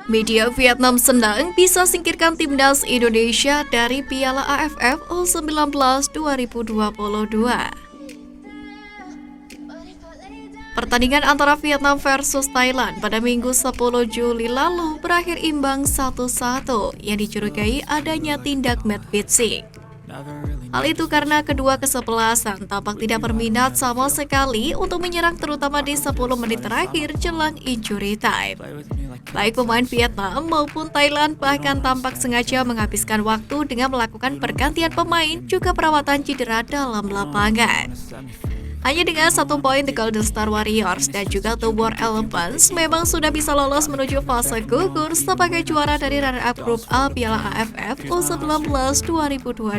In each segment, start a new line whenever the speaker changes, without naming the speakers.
Media Vietnam senang bisa singkirkan timnas Indonesia dari Piala AFF U19 2022. Pertandingan antara Vietnam versus Thailand pada Minggu 10 Juli lalu berakhir imbang 1-1 yang dicurigai adanya tindak match fixing. Hal itu karena kedua kesebelasan tampak tidak berminat sama sekali untuk menyerang, terutama di 10 menit terakhir jelang injury time. Baik pemain Vietnam maupun Thailand bahkan tampak sengaja menghabiskan waktu dengan melakukan pergantian pemain juga perawatan cedera dalam lapangan. Hanya dengan 1 poin, The Golden Star Warriors dan juga The War Elephants memang sudah bisa lolos menuju fase gugur sebagai juara dari runner-up grup A Piala AFF U19 2022.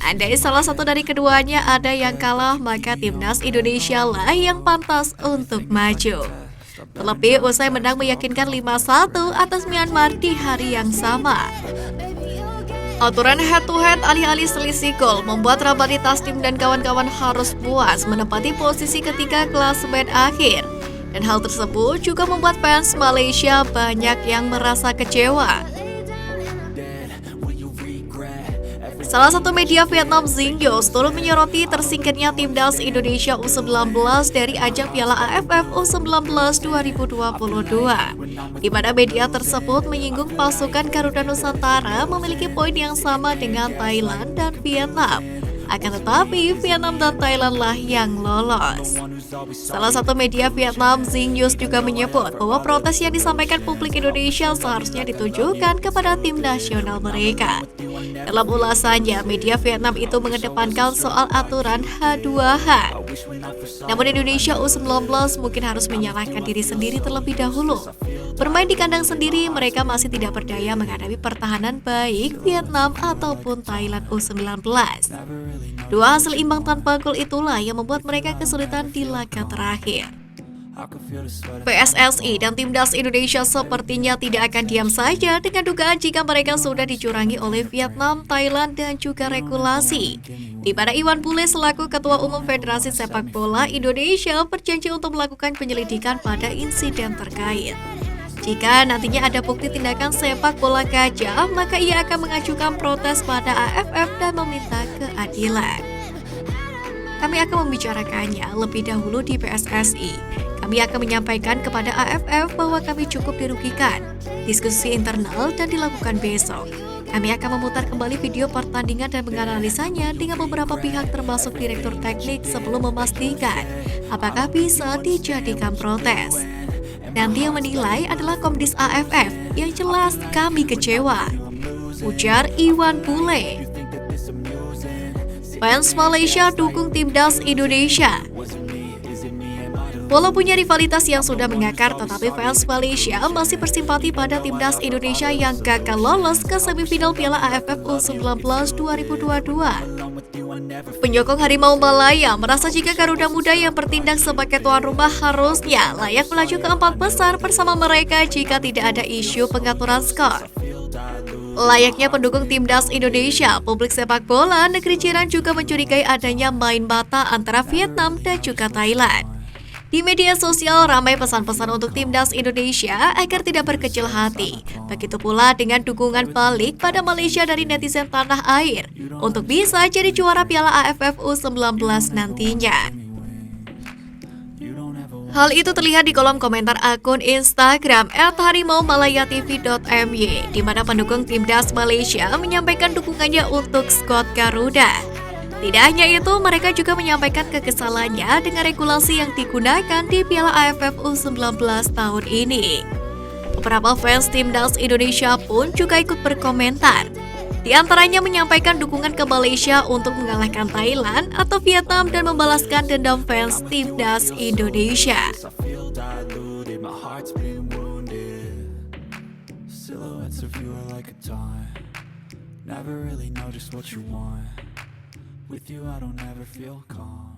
Andai salah satu dari keduanya ada yang kalah, maka timnas Indonesia lah yang pantas untuk maju. Terlebih usai menang meyakinkan 5-1 atas Myanmar di hari yang sama. Aturan head-to-head alih-alih selisih gol membuat Rabani Tasnim dan kawan-kawan harus puas menempati posisi ketiga klasemen akhir. Dan hal tersebut juga membuat fans Malaysia banyak yang merasa kecewa. Salah satu media Vietnam, Zingyos, turut menyoroti tersingkirnya timnas Indonesia U19 dari ajang Piala AFF U19 2022, di mana media tersebut menyinggung pasukan Garuda Nusantara memiliki poin yang sama dengan Thailand dan Vietnam. Akan tetapi, Vietnam dan Thailand lah yang lolos. Salah satu media Vietnam, Zingyos, juga menyebut bahwa protes yang disampaikan publik Indonesia seharusnya ditujukan kepada tim nasional mereka. Dalam ulasannya, media Vietnam itu mengedepankan soal aturan H2H. Namun Indonesia U19 mungkin harus menyalahkan diri sendiri terlebih dahulu. Bermain di kandang sendiri, mereka masih tidak berdaya menghadapi pertahanan baik Vietnam ataupun Thailand U19. Dua hasil imbang tanpa gol itulah yang membuat mereka kesulitan di laga terakhir. PSSI dan timnas Indonesia sepertinya tidak akan diam saja dengan dugaan jika mereka sudah dicurangi oleh Vietnam, Thailand, dan juga regulasi. Di mana Iwan Bule selaku Ketua Umum Federasi Sepak Bola Indonesia berjanji untuk melakukan penyelidikan pada insiden terkait. Jika nantinya ada bukti tindakan sepak bola gajah, maka ia akan mengajukan protes pada AFF dan meminta keadilan. Kami akan membicarakannya lebih dahulu di PSSI. Kami akan menyampaikan kepada AFF bahwa kami cukup dirugikan. Diskusi internal dan dilakukan besok. Kami akan memutar kembali video pertandingan dan menganalisanya dengan beberapa pihak termasuk direktur teknik sebelum memastikan apakah bisa dijadikan protes. Nanti yang menilai adalah Komdis AFF, yang jelas kami kecewa, ujar Iwan Bule. Fans Malaysia dukung timnas Indonesia. Walau punya rivalitas yang sudah mengakar, tetapi fans Malaysia masih bersimpati pada timnas Indonesia yang gagal lolos ke semifinal Piala AFF U19 2022. Penyokong Harimau Malaya merasa jika Garuda Muda yang bertindak sebagai tuan rumah harusnya layak melaju ke 4 besar bersama mereka jika tidak ada isu pengaturan skor. Layaknya pendukung timnas Indonesia, publik sepak bola negeri jiran juga mencurigai adanya main mata antara Vietnam dan juga Thailand. Di media sosial ramai pesan-pesan untuk timnas Indonesia agar tidak berkecil hati. Begitu pula dengan dukungan balik pada Malaysia dari netizen tanah air untuk bisa jadi juara Piala AFF U19 nantinya. Hal itu terlihat di kolom komentar akun Instagram @harimaumalayatv.my, di mana pendukung timnas Malaysia menyampaikan dukungannya untuk skuad Garuda. Tidak hanya itu, mereka juga menyampaikan kekesalannya dengan regulasi yang digunakan di Piala AFF U19 tahun ini. Beberapa fans timnas Indonesia pun juga ikut berkomentar. Di antaranya menyampaikan dukungan ke Malaysia untuk mengalahkan Thailand atau Vietnam dan membalaskan dendam fans timnas Indonesia.
With you I don't ever feel calm.